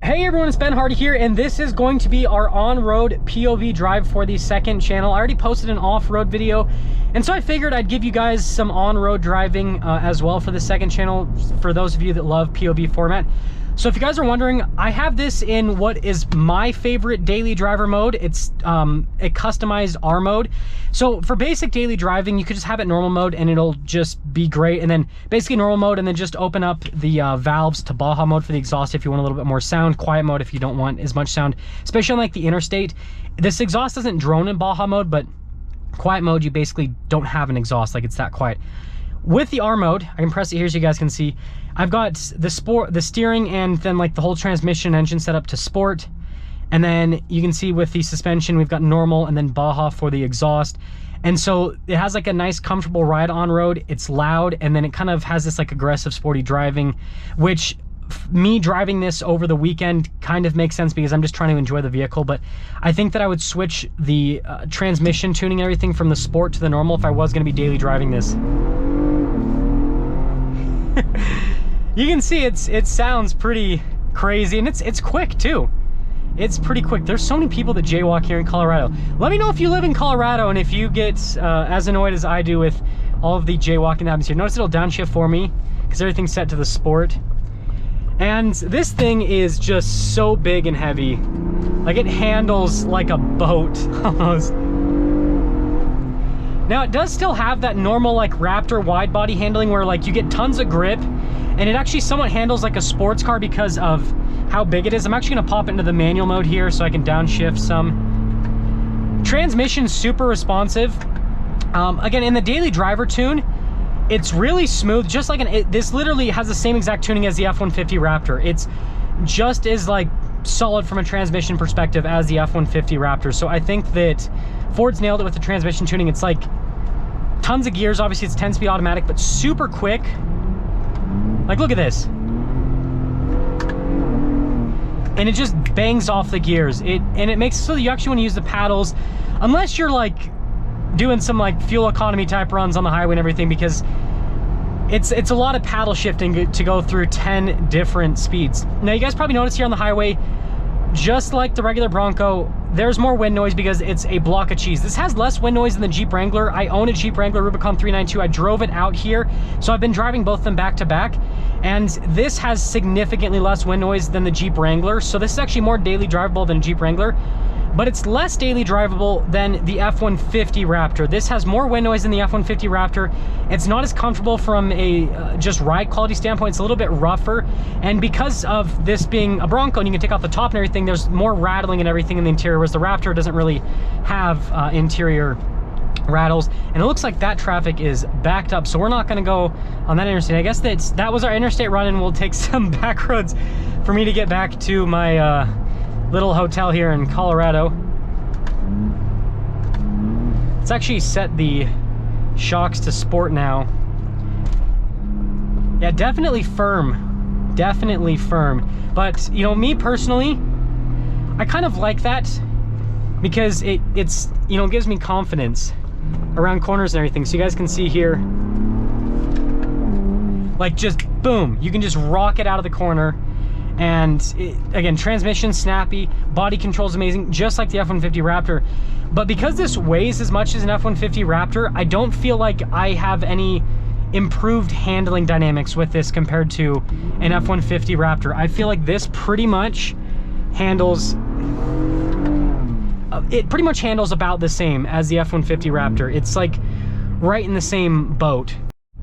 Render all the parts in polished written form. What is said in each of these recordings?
Hey everyone, it's Ben Hardy here, and this is going to be our on-road POV drive for the second channel. I already posted an off-road video, and so I figured I'd give you guys some on-road driving as well for the second channel, for those of you that love POV format. So if you guys are wondering, I have this in what is my favorite daily driver mode. It's a customized R mode. So for basic daily driving, you could just have it normal mode and it'll just be great. And then basically normal mode, and then just open up the valves to Baja mode for the exhaust if you want a little bit more sound. Quiet mode if you don't want as much sound, especially on like the interstate. This exhaust doesn't drone in Baja mode, but quiet mode, you basically don't have an exhaust, like it's that quiet. With the R mode, I can press it here so you guys can see. I've got the steering and then like the whole transmission engine set up to sport. And then you can see with the suspension, we've got normal and then Baja for the exhaust. And so it has like a nice comfortable ride on road. It's loud, and then it kind of has this like aggressive sporty driving, which me driving this over the weekend kind of makes sense because I'm just trying to enjoy the vehicle. But I think that I would switch the transmission tuning and everything from the sport to the normal if I was going to be daily driving this. You can see it sounds pretty crazy, and it's quick too. It's pretty quick. There's so many people that jaywalk here in Colorado. Let me know if you live in Colorado and if you get as annoyed as I do with all of the jaywalking that happens here. Notice it'll downshift for me because everything's set to the sport. And this thing is just so big and heavy. Like, it handles like a boat almost. Now it does still have that normal like Raptor wide body handling where like you get tons of grip, and it actually somewhat handles like a sports car because of how big it is. I'm actually gonna pop into the manual mode here so I can downshift some. Transmission's super responsive. Again, in the daily driver tune, it's really smooth, just like this literally has the same exact tuning as the F-150 Raptor. It's just as like solid from a transmission perspective as the F-150 Raptor. So I think that Ford's nailed it with the transmission tuning. It's like tons of gears. Obviously it's 10-speed automatic, but super quick. Like, look at this. And it just bangs off the gears. And it makes it so that you actually want to use the paddles, unless you're like doing some like fuel economy type runs on the highway and everything, because it's a lot of paddle shifting to go through 10 different speeds. Now you guys probably notice here on the highway, just like the regular Bronco, there's more wind noise because it's a block of cheese. This has less wind noise than the Jeep Wrangler. I own a Jeep Wrangler Rubicon 392. I drove it out here, so I've been driving both of them back to back, and this has significantly less wind noise than the Jeep Wrangler. So this is actually more daily drivable than a Jeep Wrangler, but it's less daily drivable than the F-150 Raptor. This has more wind noise than the F-150 Raptor. It's not as comfortable from a just ride quality standpoint. It's a little bit rougher, and because of this being a Bronco and you can take off the top and everything, there's more rattling and everything in the interior, whereas the Raptor doesn't really have interior rattles. And it looks like that traffic is backed up, so we're not going to go on that interstate. I guess that was our interstate run, and we'll take some back roads for me to get back to my little hotel here in Colorado. It's actually set the shocks to sport now. Yeah, definitely firm. Definitely firm. But, you know, me personally, I kind of like that because it's, you know, gives me confidence around corners and everything. So you guys can see here, like, just boom, you can just rock it out of the corner. And again, transmission snappy, body control is amazing, just like the F-150 Raptor. But because this weighs as much as an F-150 Raptor, I don't feel like I have any improved handling dynamics with this compared to an F-150 Raptor. I feel like this pretty much handles, it pretty much handles about the same as the F-150 Raptor. It's like right in the same boat.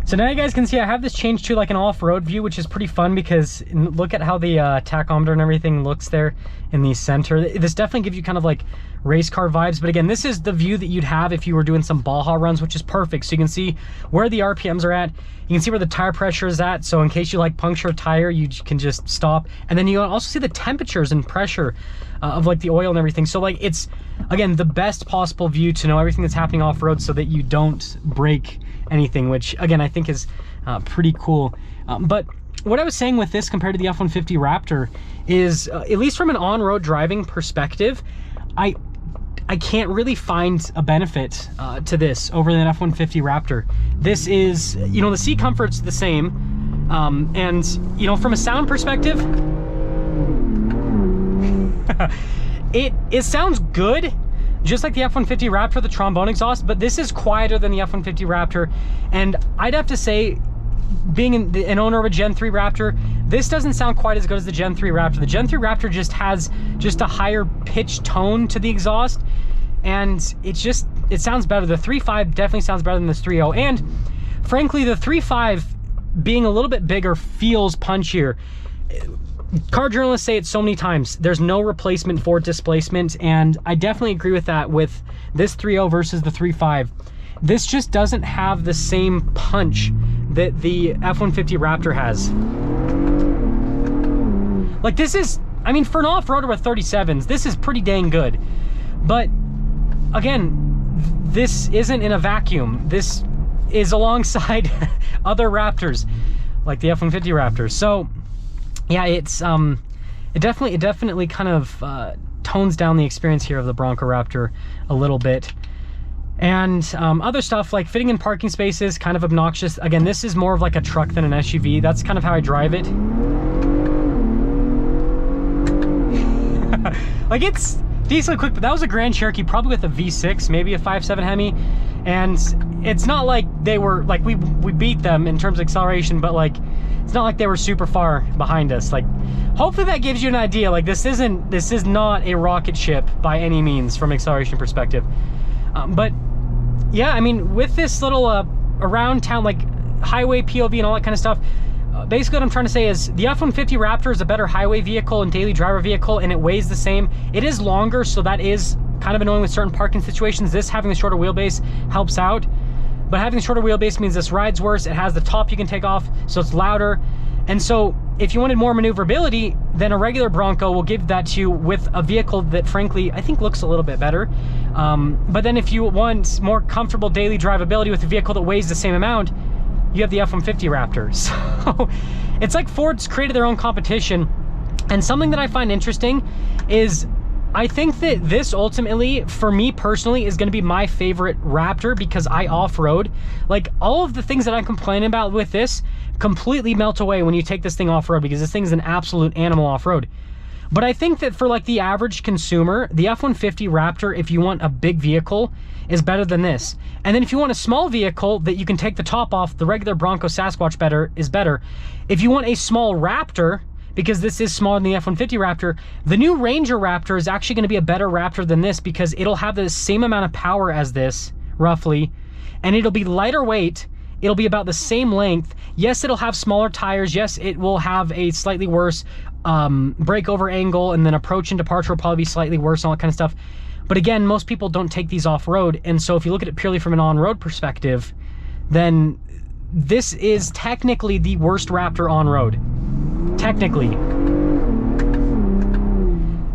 So now you guys can see I have this changed to like an off-road view, which is pretty fun because look at how the tachometer and everything looks there in the center. This definitely gives you kind of like race car vibes. But again, this is the view that you'd have if you were doing some Baja runs, which is perfect. So you can see where the RPMs are at. You can see where the tire pressure is at. So in case you like puncture a tire, you can just stop. And then you also see the temperatures and pressure of like the oil and everything. So like it's, again, the best possible view to know everything that's happening off-road so that you don't break anything, which again I think is pretty cool. But what I was saying with this compared to the F-150 Raptor is, at least from an on-road driving perspective, I can't really find a benefit to this over the F-150 Raptor. This is, you know, the seat comfort's the same, and you know, from a sound perspective, It sounds good, just like the F-150 Raptor, the trombone exhaust, but this is quieter than the F-150 Raptor. And I'd have to say, being an owner of a Gen 3 Raptor, this doesn't sound quite as good as the Gen 3 Raptor. The Gen 3 Raptor just has a higher pitch tone to the exhaust, and it sounds better. The 3.5 definitely sounds better than this 3.0, and frankly, the 3.5 being a little bit bigger feels punchier. Car journalists say it so many times, there's no replacement for displacement, and I definitely agree with that with this 3.0 versus the 3.5. This just doesn't have the same punch that the F-150 Raptor has. Like, this is, I mean, for an off-roader with 37s, this is pretty dang good. But again, this isn't in a vacuum. This is alongside other Raptors, like the F-150 Raptor. So yeah, it definitely kind of tones down the experience here of the Bronco Raptor a little bit. And other stuff like fitting in parking spaces, kind of obnoxious. Again, this is more of like a truck than an SUV. That's kind of how I drive it. Like, it's decently quick, but that was a Grand Cherokee, probably with a V6, maybe a 5.7 Hemi. And it's not like they were, like, we beat them in terms of acceleration, but like, it's not like they were super far behind us. Like, hopefully that gives you an idea. Like, this is not a rocket ship by any means from an acceleration perspective. But yeah, I mean, with this little around town, like highway POV and all that kind of stuff, basically what I'm trying to say is the F-150 Raptor is a better highway vehicle and daily driver vehicle, and it weighs the same. It is longer, so that is kind of annoying with certain parking situations. This, having the shorter wheelbase, helps out. But having the shorter wheelbase means this rides worse. It has the top you can take off, so it's louder. And so if you wanted more maneuverability, then a regular Bronco will give that to you with a vehicle that, frankly, I think looks a little bit better. But then if you want more comfortable daily drivability with a vehicle that weighs the same amount, you have the F-150 Raptor. So it's like Ford's created their own competition. And something that I find interesting is, I think that this ultimately, for me personally, is going to be my favorite Raptor because I off-road. Like, all of the things that I'm complaining about with this completely melt away when you take this thing off-road, because this thing is an absolute animal off-road. But I think that for like the average consumer, the F-150 Raptor, if you want a big vehicle, is better than this. And then if you want a small vehicle that you can take the top off, the regular Bronco Sasquatch is better. If you want a small Raptor, because this is smaller than the F-150 Raptor, the new Ranger Raptor is actually going to be a better Raptor than this, because it'll have the same amount of power as this, roughly, and it'll be lighter weight. It'll be about the same length. Yes, it'll have smaller tires. Yes, it will have a slightly worse breakover angle, and then approach and departure will probably be slightly worse, all that kind of stuff. But again, most people don't take these off-road, and so if you look at it purely from an on-road perspective, then this is technically the worst Raptor on-road. Technically.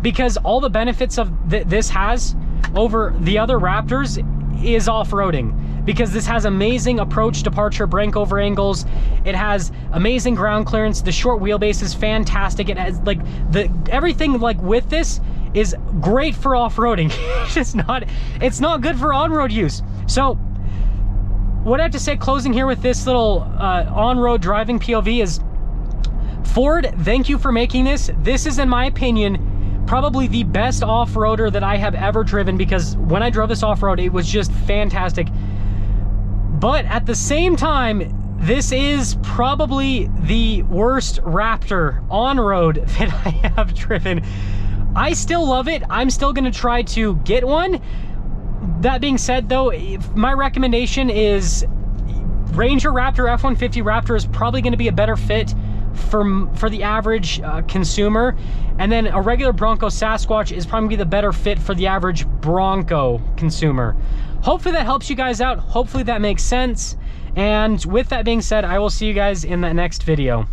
Because all the benefits of this has over the other Raptors is off-roading. Because this has amazing approach, departure, breakover angles. It has amazing ground clearance. The short wheelbase is fantastic. It has like everything like with this is great for off-roading. It's not good for on-road use. So what I have to say closing here with this little on-road driving POV is, Ford, thank you for making this. This is, in my opinion, probably the best off-roader that I have ever driven, because when I drove this off-road, it was just fantastic. But at the same time, this is probably the worst Raptor on-road that I have driven. I still love it. I'm still going to try to get one. That being said, though, my recommendation is Ranger Raptor, F-150 Raptor is probably going to be a better fit for the average consumer, and then a regular Bronco Sasquatch is probably the better fit for the average Bronco consumer. Hopefully that helps you guys out. Hopefully that makes sense. And with that being said, I will see you guys in the next video.